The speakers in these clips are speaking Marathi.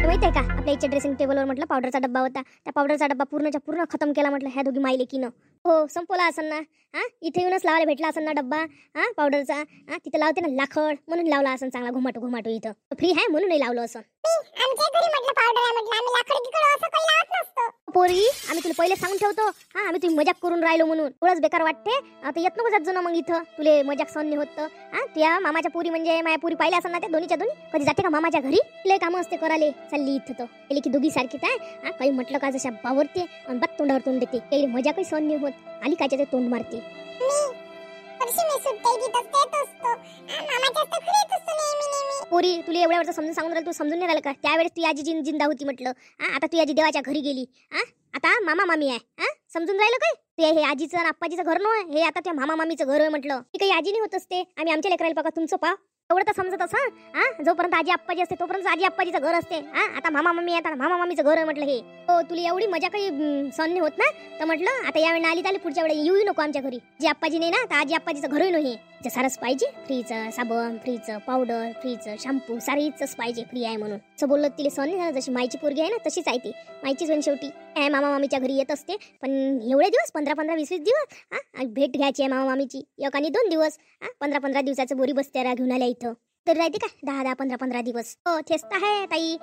माहिती आहे का आपल्या इथे ड्रेसिंग टेबलवर म्हटलं पावडरचा डब्बा होता. त्या पावडरचा डब्बा पूर्णच्या पूर्ण खतम केला म्हटलं ह्या दोघी माई लेकीनं. हो संपवला असन ना. इथे येऊनच लावायला भेटला असन ना डब्बा पावडरचा. तिथे लावते ना लाखड म्हणून लावला असन चांगला घुमाटो घुमाटो. इथं फ्री आहे म्हणून नाही लावलं असं. आमच्या घरी म्हटलं पावडर आहे म्हटलं आम्ही लाकड गिकड असं काही लावत नसतो. पोरी आम्ही तुला पहिले सांगून ठेवतो आम्ही तुम्ही मजाक करून राहिलो म्हणून. थोडंच बेकार वाटते. आता येत नको जात जो ना मग इथं तुले मजाक सहन नाही होत. त्या मामाच्या पुरी म्हणजे माझ्या पुरी पाहिल्या असं ना त्या दोन्हीच्या दोन्ही. कधी जाते का मामाच्या घरी लय कामं असते कराले चालली इथं तर पहिले की दोघी सारखीच आहे. काही म्हटलं का जशा बावरते आणि बात तोंडावर तोंड देते. काही मजा काही सहन नाही होत. आली कायच्या ते तोंड मारते. मी सुट्टी देत असतो मामाच्या असतं खरी येत असतो नेहमी. पोरी तुला एवढ्या वेळचं समजून सांगून राहिलं तू समजून नाही राहिलं का. त्यावेळेस ती आजी जिंदा होती म्हटलं. आता ती आजी देवाच्या घरी गेली. आता मामा मामी आहे. समजून राहिलं काय ते हे आजीचं आणि आप्पाजीचं घर नव्हे हे आता त्या मामा मामीचं घर आहे म्हटलं. ती काही आजी नाही होत असते. आम्ही आमच्या लेकराला बघा तुमचं पाव एवढं तर समजत असं. जोपर्यंत आजी आप्पाजी असते तोपर्यंत आजी आप्पाजीचं घर असते. आता मामा मामी आता मामा मामीचं घर आहे म्हटलं हे. हो तुला एवढी मजा काही सहन नाही होत ना तर म्हटलं आता यावेळी आली तर पुढच्या वेळेला येऊ नको आमच्या घरी. जी आप्पाजी नाही ना तर आजी आप्पाजीचं घर नाही हे. सारच पाहिजे फ्रीचं साबण फ्रीचं पावडर फ्रीचं शॅम्पू सारीच पाहिजे फ्री आहे म्हणून. असं बोललं तिला सहन नाही झालं. जशी माईची पोरगी आहे ना तशीच आहे ती. माईचीच पण शेवटी मामा मामीच्या घरी येत असते. पण एवढे दिवस 15-15 20-20 दिवस भेट घ्यायची आहे मामा मामीची. 1 आणि 2 दिवस 15-15 दिवसाचं बोरी बसत्या घेऊन आल्या इथं. तरी राहते का 10-10 15-15 दिवस. हो तेच तर आहे ताई.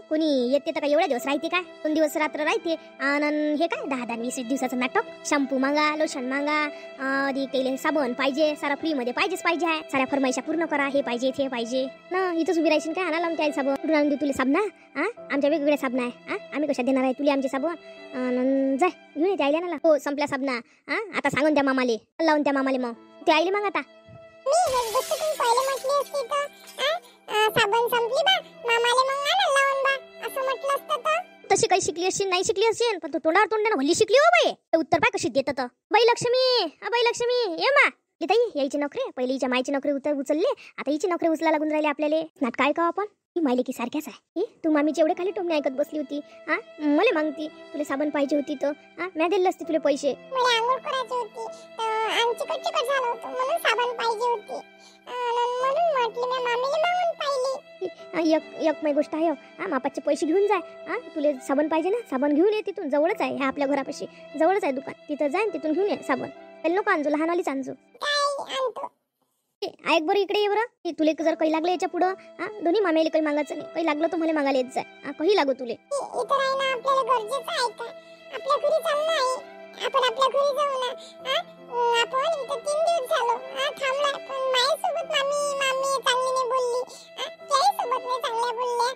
कोणी येते तर काय एवढ्या दिवस राहते काय. 2 दिवस रात्र राहते. आणि हे काय 10-10 20 दिवसाचं नाटक. शॅम्पू मागा लोशन मागा आधी केले साबण पाहिजे सारा फ्री मध्ये पाहिजेच पाहिजे आहे. साऱ्या फरमाईशा पूर्ण करा. हे पाहिजे ते पाहिजे ना. इथंच उभी राहायची काय आणा लावून त्या साबण कुठून आणून देऊ तुला साबणा. आमच्या वेगवेगळ्या साबणा आहे. आम्ही कशा देणार आहे तुला आमचे साबण. जाय घेऊन येते आईला ना. हो संपल्या साबणा. आता सांगून त्या मामाले लावून त्या मामाले मग ते आईले मग आता मी हेच गोष्ट तुम्ही पहिले म्हटली असती तर साबण संपली बा मामाले मग आणा लावून बा असं म्हटलं असतं तर. तशी काही शिकली असेल नाही शिकली असेल पण तू तोंडावर तोंडाने भल्ली शिकली हो बाई. उत्तर पाय कशी देत बाई लक्ष्मी. बाई लक्ष्मी ये मा ताई यायची नोकरी. पहिले हिच्या मायची नोकरी उचलले आता हिची नोकरी उचला लागून राहिले आपल्याला. नाट काय का आपण ती मायले की सारख्याच आहे. तू मामीचे एवढे खाली टोमणे ऐकत बसली होती. मला मागती तुला साबण पाहिजे होती तर मी दिले असते तुला पैसे. मला आंघोळ करायची होती आमची चिकट झालं होतं म्हणून साबण पाहिजे होती म्हणून म्हटली मी मामीला मागून पाहिली. एक मै गोष्ट आहे मापाचे पैसे घेऊन जाय. तुला साबण पाहिजे ना साबण घेऊन ये. तिथून जवळच आहे ह्या आपल्या घरापाशी जवळच आहे दुकान. तिथं जाय तिथून घेऊन ये साबण. नको आणजो लहानवालीच आणजो. ऐक बरं इकडे ये बरं. तुले जर काही लागलं याच्या पुढं दोन्ही मामेले काही मागायचं नाही. काही लागलं तर मला मागायला येत जाय. काही लागू तुले. इथं राहणं आपल्याला गरजेचं आहे का. आपल्या घरी चालणं आहे आपण आपल्या घरी जाऊ ना. आपण इथं 3 दिवस झालो थांबला पण माझ्यासोबत मामी चांगली नाही बोलली. त्याही सोबत नाही चांगल्या बोलल्या.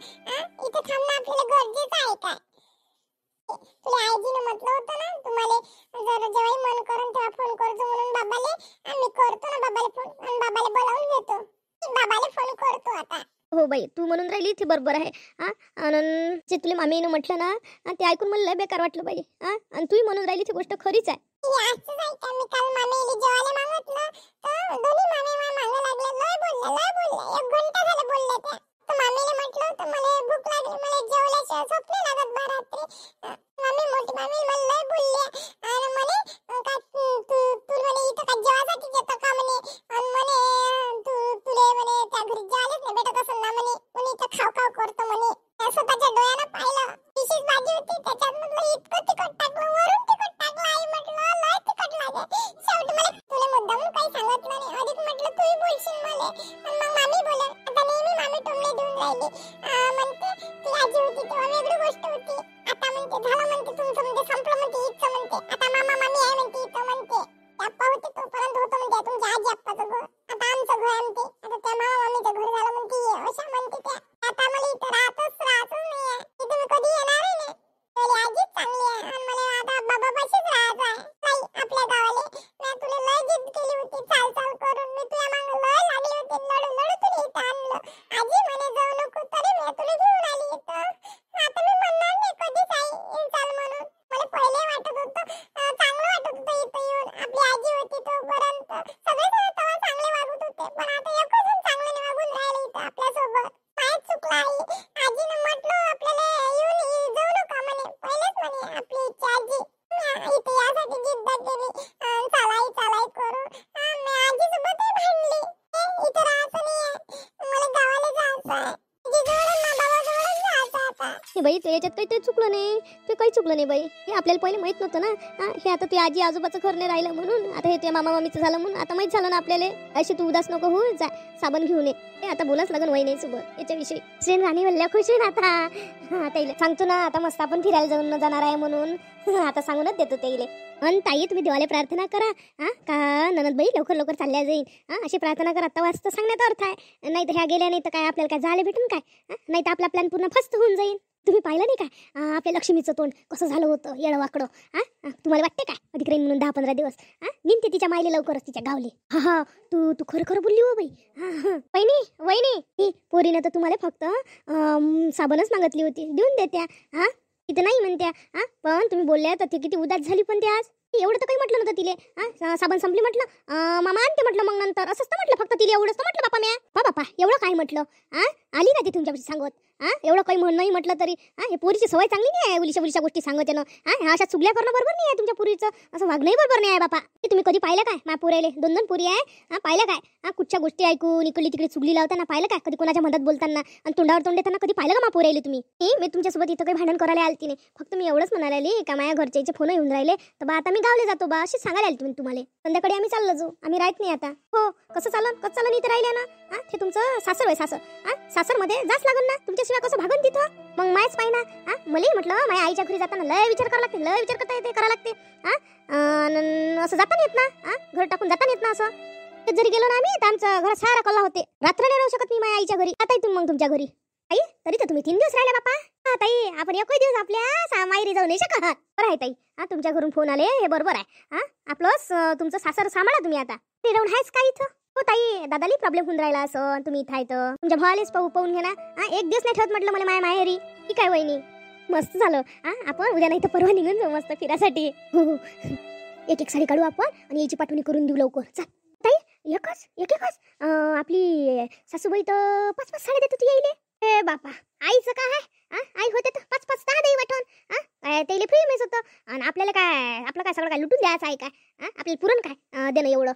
इथं थांबणं आपल्याला गरजेचं आहे का. तुला आईजीनं म्हटलं होतं ना तुम्हाला जर जेव्हा मन करून तेव्हा फोन करतो म्हणून बाबाले. आम्ही करतो ना बाबाले फोन आणि बाबाले बोलावून घेतो. बाबाले फोन करतो आता. हो बाई तू म्हणून राहिली ती बरोबर आहे. आणि जे तुला मामीनं म्हटलं ना ते ऐकून मला लय बेकार वाटलं बाई. आणि तू म्हणून राहिली ती गोष्ट खरीच आहे. असं आहे का. मी काल मामीला जेवायला मागितलं तर दोन्ही मामी मागं लागले. लय बोलल्या 1 घंटा झाला बोलल्या त्या. तर मामीने म्हटलं होतं मला भूक लागली मला जेवल्याशिवाय झोप नाही लागत बा रात्री. मामी मोठी मामी मला लय बोलल्या आणि म्हणे का तू म्हणे इथं का जेवायसाठी येतं का म्हणे आणि म्हणे तुले म्हणे त्या घरी जेवायलाच नाही भेटत असेल ना म्हणे इथं खाव करतो म्हणे. स्वतःच्या डोळ्यानं पाहिलं. विशेष भाजी होती त्याच्यात म्हटलं इतकं तिखट टाकलं वरून तिखट टाकलं. आई म्हटलं लय तिखट लागे. शेवटी मला तुला मुद्दामून काही सांगितलं नाही. अधिक म्हटलं तूही बोलशील मला. मग मामी बोलत आता नेहमी मामी टोमणे देऊन राहिली. म्हणते ती आजी होती तेव्हा वेगळी गोष्ट होती. आता म्हणते झालं म्हणते तुमचं म्हणजे संपलं म्हणते इथचं म्हणते. आता मामा मामी आहे म्हणते इथं म्हणते. आप्पा होते तोपर्यंत होतं म्हणते तुमच्या आजी आप्पाचं घर. आता आमचं घर आहे म्हणते. आता त्या मामा मामीचं घर झालं म्हणते अशा म्हणते त्या. आता मला इथं राहतच नाही. हे बाई ते याच्यात काही चुकलं नाही, ते काही चुकलं नाही बाई. हे आपल्याला पहिले माहित नव्हतं ना. हे आता ते आजी आजोबाचं घर नाही राहिलं म्हणून, आता हे ते मामा मामीचं झालं म्हणून आता माहित झालं ना आपल्याला. अशी तू उदास नको हो, जा साबण घेऊन ये. हे आता बोलाच लागन वय नाही सोबत याच्याविषयी. श्रेन राणी वल्ल्या खुश आहे ना आता. ताईला सांगतो ना आता मस्त आपण फिरायला जाऊन जाणार आहे म्हणून. आता सांगूनच देतो ताईले. पण ताई तुम्ही देवाला प्रार्थना करा का ननदबाई लवकर लवकर चालल्या जाईल. अशी प्रार्थना करा, आता वाचतं सांगण्याचा अर्थ आहे. नाही तर ह्या गेल्या नाही तर काय आपल्याला काय झाले भेटून काय. नाही तर आपला प्लॅन पूर्ण फस्त होऊन जाईल. तुम्ही पाहिलं नाही काय आपल्या लक्ष्मीचं तोंड कसं झालं होतं येडं वाकडं. तुम्हाला वाटते काय अधिक राहीन म्हणून 10-15 दिवस. निघते तिच्या मायले लवकरच तिच्या गावले. हा तू खरं खरं बोलली हो बाई. वहिनी वहिनी पोरीनं तर तुम्हाला फक्त साबणच मागितली होती, देऊन देत्या. तिथं नाही म्हणत्या. पण तुम्ही बोलल्या तर ती किती उदास झाली. पण ते आज एवढं तर काही म्हटलं नव्हतं तिले. साबण संपली म्हटलं, मामा आणते म्हटलं. मग नंतर असंच तर म्हटलं फक्त तिला, एवढंच तर म्हटलं बापा म्या. बापा एवढं काय म्हटलं. आली ना ती तुमच्यापाशी सांगत. एवढं काही नाही म्हटलं तरी. हे पोरीची सवय चांगली नाही आहे उलिशा गोष्टी सांगत ना. अशा चुगल्या करणं बरोबर नाही आहे तुमच्या पुरीचं. असं वागणंही बरोबर नाही आहे बापा. तुम्ही कधी पाहिलं काय मा पुरायले 2-2 पुरी आहे. पाहिलं काय कुठच्या गोष्टी ऐकून इकडली तिकडे चुगली लावताना पाहिलं काय. कधी कोणाच्या मदत बोलताना आणि तोंडावर तोंड देताना कधी पाहिलं का मा पुरायले तुम्ही. मी तुमच्यासोबत इथं काही भांडण करायला आलती नाही. फक्त मी एवढंच म्हणायला आली का माझ्या घरच्याचे फोन येऊन राहिले तर बा आता मी गावले जातो बा अशी सांगायला आली तुम्हाला. संध्याकाळी आम्ही चाललो जाऊ. आम्ही राहत नाही आता. हो कसं चालन इथं राहिल्या ना. ते तुमचं सासर आहे सासर. सासरमध्ये जाच लागन ना. तुमच्याशिवाय कसं भागन तिथं. मग मायच पाहिजे ना. मलाही म्हटलं माझ्या आईच्या घरी जाताना लय विचार करावं लागते, लय विचार करता येते, करावं लागते. असं जाता येत ना. घर टाकून जाता येत ना. असं जरी गेलो ना आम्ही तर आमचा घरात सारा कल्ला होते. रात्र नाही राहू शकत मी माझ्या आईच्या घरी. आता तुम्ही मग तुमच्या घरी आई तरी तर तुम्ही 3 दिवस राहिले बापा. ताई आपण एकही दिवस आपल्या माहेरी जाऊ नाही शकत. बरं आहे ताई. तुमच्या घरून फोन आले हे बरोबर आहे. आपलं तुमचं सासर सांभाळा तुम्ही आता. ते राहून आहेच काय इथं. हो ताई दादाली प्रॉब्लेम होऊन राहिला असं तुम्ही इथं आहे तर तुमच्या भावालेच पाहून घे ना. 1 दिवस नाही ठेवत म्हटलं मला माझ्या माहेरी. ठीक आहे वहिनी मस्त झालं. आपण उद्या नाही तर परवा निघून जाऊ मस्त फिरासाठी. हो एक साडी काढू आपण आणि याची पाठवणी करून देऊ लवकर. चल ताई एकच आपली सासूबाई तर 5-5 साड्या देत होती यायले. ए बापा आईचं काय आहे. आई होते तर 5-5 6 देई वाटून. काय त्याला फ्री मिस होतं आणि आपल्याला काय आपलं काय सगळं काय लुटून द्यायचं आहे काय. आपल्याला पुरण काय देणं एवढं.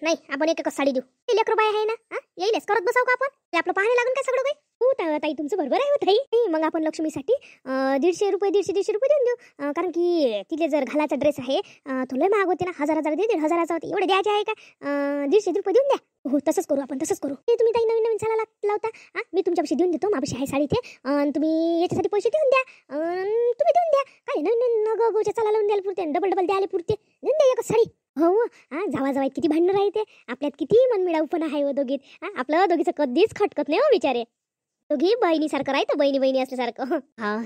नाही आपण एकच साडी देऊ. ते लेकरं बाय आहे ना. येईलच करत बसाव का आपण. ते आपलं पाहायला लागून काय सगळं काही. हो ताई तुमचं बरोबर आहे हो ताई. मग आपण लक्ष्मीसाठी 150 रुपये 150 रुपये देऊन देऊ. कारण की तिथे जर घालायचा ड्रेस आहे तो लय महाग होते ना. 1000 दे 1500 होते. एवढे द्यायचे आहे का. 150 रुपये देऊन द्या. हो तसंच करू आपण तसंच करू. ते तुम्ही ताई नवीन साला लावता. मी तुमच्यापाशी देऊन देतो. माझ्यापाशी आहे साडी ते. तुम्ही याच्यासाठी पैसे देऊन द्या. तुम्ही देऊन द्या. काय नवीन गोच्या चाला लावून द्यायला पुरते. डबल द्यायला पुरते. देऊन द्या एकच साडी. हो जावा किती भांडणं राहते आपल्यात. किती मनमिळाऊपणा आहे हो दोघीत. आपलं दोघीचं कधीच खटकत नाही हो बिचारे. दोघी बहिणीसारखं राहतं. बहिणी असल्यासारखं.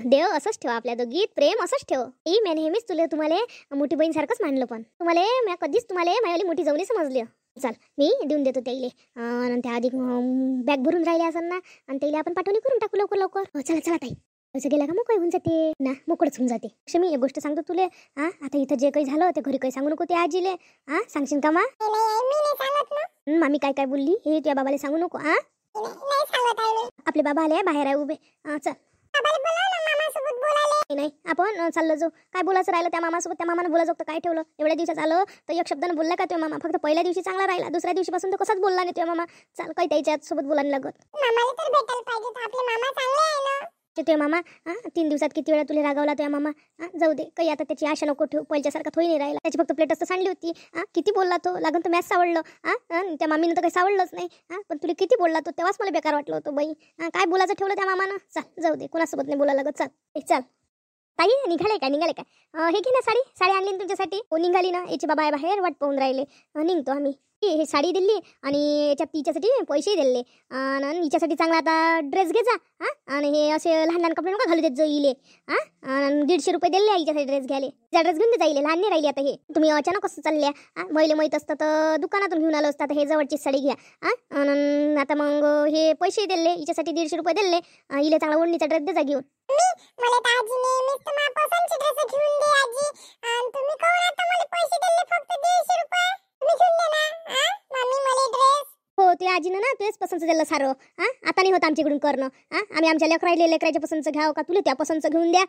देव असंच ठेवा आपल्या दोघीत. प्रेम असंच ठेव. मी नेहमीच तुम्हाला मोठी बहीण सारखंच मानलं. पण तुम्हाला कधीच माझ्यावाली मोठी जाऊन समजली. चल मी देऊन देतो त्याईले. नंतर आधी बॅग भरून राहिले असेल ना आणि त्याला आपण पाठवणी करून टाकू लवकर. चला ताई. असं गेला का मोकळ होऊन जाते ना. मोकळच होऊन जाते. मी एक गोष्ट सांगतो तुले. आता इथं जे काही झालं ते घरी काही सांगू नको. ते आजीले सांगशील का मामी काय बोलली हे तुझ्या बाबाला सांगू नको. आपले बाबा आले बाहेर आहे उभे. चल नाही आपण चाललो जाऊ. काय बोलायचं राहिलं त्या मामासोबत. त्या मामानं बोलायचं होतं काय ठेवलं. एवढ्या दिवसात आलं तर एक शब्दानं बोलला का तो मामा. फक्त पहिल्या दिवशी चांगला राहिला. दुसऱ्या दिवशीपासून तर कसाच बोलला नाही तो मामा. चाल काही त्याच्या सोबत बोलायला लागत. ते मामा 3 दिवसात किती वेळा तुला रागावला तो मामा. जाऊ दे काही आता त्याची आशा नको ठेवू. पहिल्यासारखा थोडी नाही राहिला. त्याची फक्त प्लेटच तर सांडली होती. किती बोलला तो. लागून तर मॅच सावडलं. त्या मामीनं तर काही सावडलंच नाही. पण तुला किती बोलला तो. तेव्हाच मला बेकार वाटलं होतं बाई. काय बोलायचं ठेवलं त्या मामानं. चाल जाऊ दे कोणासोबत नाही बोलायला लागत. चल ताई निघाले काय. हे घे ना साडी आणली ना तुमच्यासाठी. हो निघाली ना. याचे बाबा बाहेर वाट पाहून राहिले. निघतो आम्ही. हे साडी दिली आणि याच्यात तिच्यासाठी पैसेही दिले. आणि हिच्यासाठी चांगला आता ड्रेस घे जा. आणि हे असे लहान कपडे नका घालू देत जो इले. 150 रुपये दिले हिच्यासाठी ड्रेस घ्यायला. तिचा ड्रेस घेऊन दे जाईल. लहान नाही राहिली आता. हे तुम्ही अचानक कसं चालल्या. मैले माहीत असतं तर दुकानातून घेऊन आलो असतात. हे जवळची साडी घ्या. आता मग हे पैसे दिले हिच्यासाठी 150 रुपये दिले. इले चांगला ओढणीचा ड्रेस दे जा घेऊन. मला तर आजी नेहमीच तुम्हाला पसंतचे ड्रेस घेऊन दे आजी. आणि तुम्ही कोण आता मला पैसे दिले फक्त 150 रुपये. तुम्ही घेऊन दे ना. मम्मी मला ड्रेस. हो ते आजीनं ना तेच पसंत दिलं सारं. आता नाही होत आमच्याकडून करणं. आम्ही आमच्या लेकराच्या पसंतचं घ्यावं का तुला त्या पसंतचं घेऊन द्या.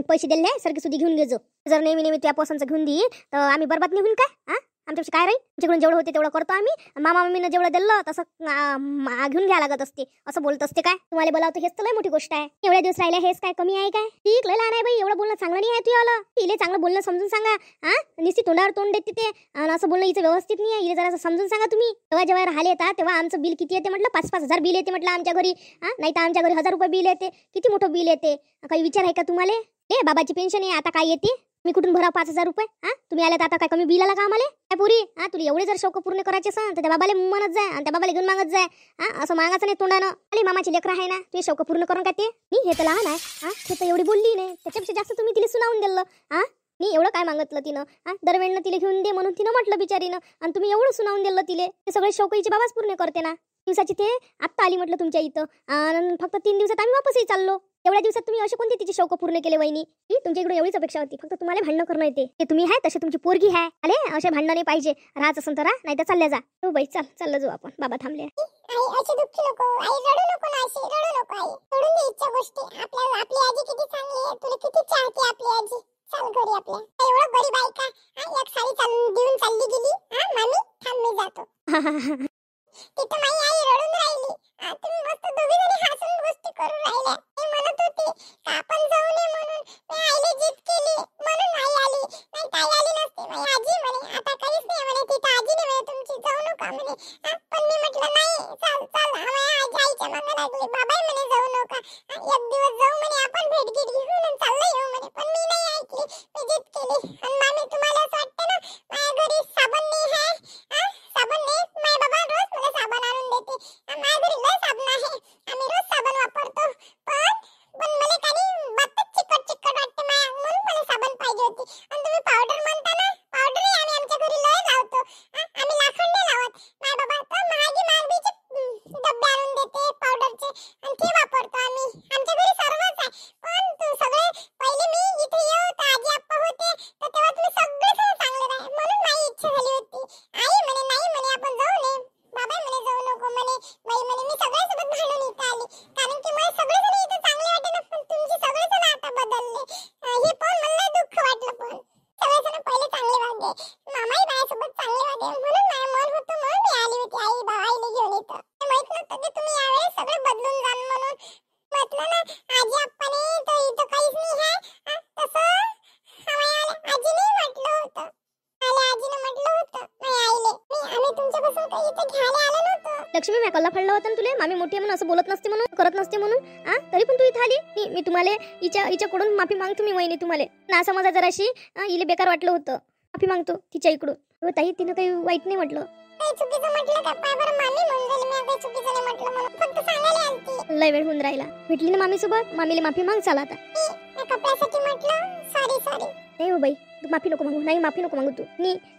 पैसे दिले सारखे सुद्धा घेऊन घेजो. जर नेहमी त्या पसंतचं घेऊन दे तर आम्ही बरबाद निघून काय. आमच्यापेक्षा काय राहील? तुमच्याकडून जेवढं होते तेवढं करतो आम्ही. मामा मामीनं जेवढं दिलं तसं घेऊन घ्या लागत असते, असं बोलत असते काय? तुम्हाला बोलावतो हेच तर लय मोठी गोष्ट आहे. एवढ्या दिवस राहिल्या हेच काय कमी आहे काय? ठीक लय लहान आहे बाई, एवढं बोलणं चांगलं नाही आहे तुला. तिले चांगलं बोलणं समजून सांगा. निस्ती तोंडावर तोंड देते ते, आणि असं बोलणं हिचं व्यवस्थित नाही आहे. हिला जरा समजून सांगा तुम्ही. तेव्हा जेव्हा राहिले येतात तेव्हा आमचं बिल किती येते म्हटलं? 5-5 हजार बिल येते म्हटलं आमच्या घरी. नाही तर आमच्या घरी 1000 रुपये बिल येते. किती मोठं बिल येते, काही विचार आहे का तुम्हाला? बाबाची पेन्शन आहे, आता काय येते? मी कुठून भरा 5000 रुपये? तुम्ही आले तर आता काय कमी बिल आला का आम्हाला? काय पुरी तुला एवढे जर शौक पूर्ण करायचे असेल तर त्या बाबाला म्हणत जाय, आणि त्या बाबाला घेऊन मागत जाय. असं मागायचं नाही तोंडानं. अरे मामाची लेकर आहे ना, तुझे शौक पूर्ण करून काय ते? मी हे तर लहान आहे, हे तर एवढी बोलली नाही, त्याच्यापेक्षा जास्त तुम्ही तिला सुनावून दिलं. मी एवढं काय मागितलं तिनं? दरवेळेनं तिला घेऊन दे म्हणून तिनं म्हटलं बिचारीनं, आणि तुम्ही एवढं सुनावून दिलं तिले. ते सगळे शौकईचे बाबाच पूर्ण करते ना. दिवसाची ते आत्ता आली म्हटलं तुमच्या इथं, आणि फक्त 3 दिवसात आम्ही वापसही चाललो. एवढ्या दिवसात तुम्ही असे कोणते तिचे शौक पूर्ण केले वहिनी? तुमच्या इकडे एवढीच अपेक्षा होती, फक्त तुम्हाला भांडणं करणं येते. ते तुम्ही आहे तसे तुमची पोरगी आहे. अरे असे भांडणं नाही पाहिजे. राहायचं असेल तर राहा, नाही तर चालल्या जा. हो बाई चाललं जाऊ आपण. बाबा थांबले. आई अशी दुःखी नको, आई रडू नको ना, अशी रडू नको आई. सोडून दे इच्छा गोष्टी. आपली आजी किती चांगली आहे, तुला किती चाहते आपली आजी. चल घरी आपल्या. एवढं गरीब आहे का? एक साडी देऊन चालली गेली. मामी थांब मी जातो. तिथं माझी आई रडून राहिली. तुम्ही मस्त दोघी जणी हसून गोष्टी करून राहिल्या. मी म्हणत होती का आपण जाऊ नये म्हणून. मी आईला जिद केली म्हणून आई आली, नाही ताई आली नसते. माझी आजी म्हणे आता काहीच नाही म्हणे, तिथं आजी नाही म्हणे तुमची, जाऊ नका म्हणे. पण मी म्हटलं नाही, चल आईच्या मागे लागली. बाबा म्हणे जाऊ नका, एक दिवस जाऊ म्हणे आपण, भेटगीट घेऊन आणि चाललं येऊ म्हणे. पण मी नाही ऐकली, मी जिद केली. आणि मामी तुम्हाला असं वाटतं ना माझ्या घरी साबण नाही आहे? साबण नाही, माझे बाबा रोज मला साबण आणून देते. माझ्या घरी लय साबण आहे, आम्ही रोज साबण वापरतो. पण मला काही बातच चिकट वाटते माया, म्हणून मला साबण पाहिजे होती. आणि तुम्ही पावडर म्हणता ना, पावडरही आम्ही आमच्या घरी लय लावतो. आम्ही लाखंड नाही लावत. माझे बाबा तर महागीचे डब्बे आणून देते पावडरचे, आणि ते वापरतो आम्ही. आमच्या घरी सर्वच आहे. पण तू सगळे पहिले मी इथे येऊ तर आजी आप्पा होते, तर तेव्हा तुम्ही सगळे चांगले राहा, म्हणून माझी इच्छा झाली होती. आई म्हणे नाही म्हणे आपण जाऊ नये. बाबा म्हणे जाऊ नको म्हणे. बाई म्हणे मी सगळ्यासोबत भांडून इथं आली, कारण की मला सगळेजण इथं चांगले वाटे ना, पण तुमचे सगळेजण आता बदलले. हे पाहून मला दुःख वाटलं. पण सगळेजण पहिले चांगले वागे, मामाही माझ्यासोबत चांगले वागे, म्हणून माझं मन होतं म्हणून मी आली होती. आई बाबाईला घेऊन इथं. माहित नव्हतं की तुम्ही यावेळेस सगळे बदलून जाल म्हणून. म्हटलं ना आजी आप्पाने तर इथं काहीच नाही आहे, तसं आजीने म्हटलं होतं. आजीने म्हटलं होतं नाही आईले, आम्ही तुमच्यापासून काही इथं घ्यायला आलो नव्हतो. लक्ष्मी मी कल्ला फाडला होता ना तुले, मामी मोठी म्हणून असं बोलत नसते म्हणून, करत नसते म्हणून. तरी पण तू इथं आली. मी तुम्हाला हिच्याकडून माफी मागतो. मी वहिनी तुम्हाला ना समजा जराशी हिला बेकार वाटलं होतं, माफी मागतो तिच्या इकडून. ताई तिनं काही वाईट नाही म्हटलं. काही चुकीचं म्हटलं का? पाय बरं मामी म्हणून राहिली, मी काही चुकीचं नाही म्हटलं, म्हणून फक्त सांगायला आलती. लय वेळ होऊन राहिला, भेटली ना मामी सोबत, मामीला माफी माग. चला आता. मी कपड्यासाठी म्हटलं सॉरी. नाही हो बाई, तू माफी नको मागू. नाही माफी नको मागू तू.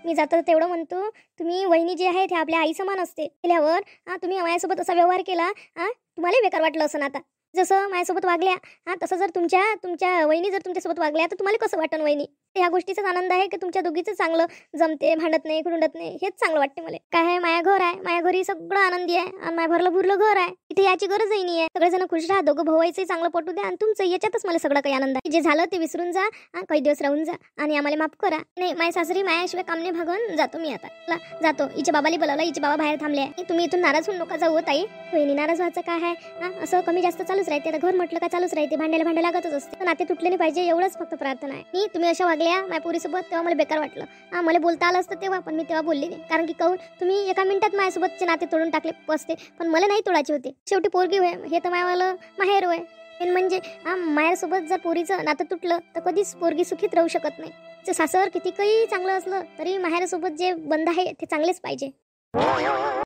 मी जातो तेवढं म्हणतो, तुम्ही वहिनी जे आहे ते आपल्या आई समान असते. केल्यावर तुम्ही माझ्यासोबत असा व्यवहार केला, तुम्हाला बेकार वाटलं असं. आता जसं माझ्यासोबत वागल्या तसं जर तुमच्या वहिनी जर तुमच्यासोबत वागल्या तर तुम्हाला कसं वाटन वहिनी? ह्या गोष्टीचाच आनंद आहे की तुमच्या दोघीचं चांगलं जमते, भांडत नाही, खुंडत नाही. हेच चांगलं वाटते मला. काय आहे, माझ्या घर आहे, माझ्या घरी सगळं आनंदी आहे, आणि माझ्या भरलं भुरलं घर आहे. इथे याची गरजही नाही आहे. सगळेजण खुश राहा, दोघं भावायचंही चांगलं पटू द्या, आणि तुमचं याच्यातच मला सगळं काही आनंद आहे. जे झालं ते विसरून जा, काही दिवस राहून जा, आणि आम्हाला माफ करा. नाही माझ्या सासरी माझ्याशिवाय कामने भागून जातो मी आता. जातो. हिच्या बाबाला बोलावला, हिचे बाबा बाहेर थांबले आहे. तुम्ही इथून नाराज होऊन नका जाऊ ताई. वहिनी नाराज व्हायचं काय आहे? असं कमी जास्त चालूच राहते. आता घर म्हटलं का चालूच राहते, भांड्याला लागतच असते. नाते तुटले नाही पाहिजे, एवढंच फक्त प्रार्थना आहे. तुम्ही अशा वागल्या माझ्या पोरीसोबत तेव्हा मला बेकार वाटलं. मला बोलता आलं असतं तेव्हा, पण मी तेव्हा बोलली नाही. कारण की कहून तुम्ही एका मिनिटात माझ्यासोबतचे नाते तोडून टाकले असते, पण मला नाही तोडायचे होते. शेवटी पोरगी होय, हे तर मायावालं माहेर होय. मेन म्हणजे माहेरसोबत जर पोरीचं नातं तुटलं तर कधीच पोरगी सुखीत राहू शकत नाही. सासर किती काही चांगलं असलं तरी माहेरसोबत जे बंध आहे ते चांगलेच पाहिजे.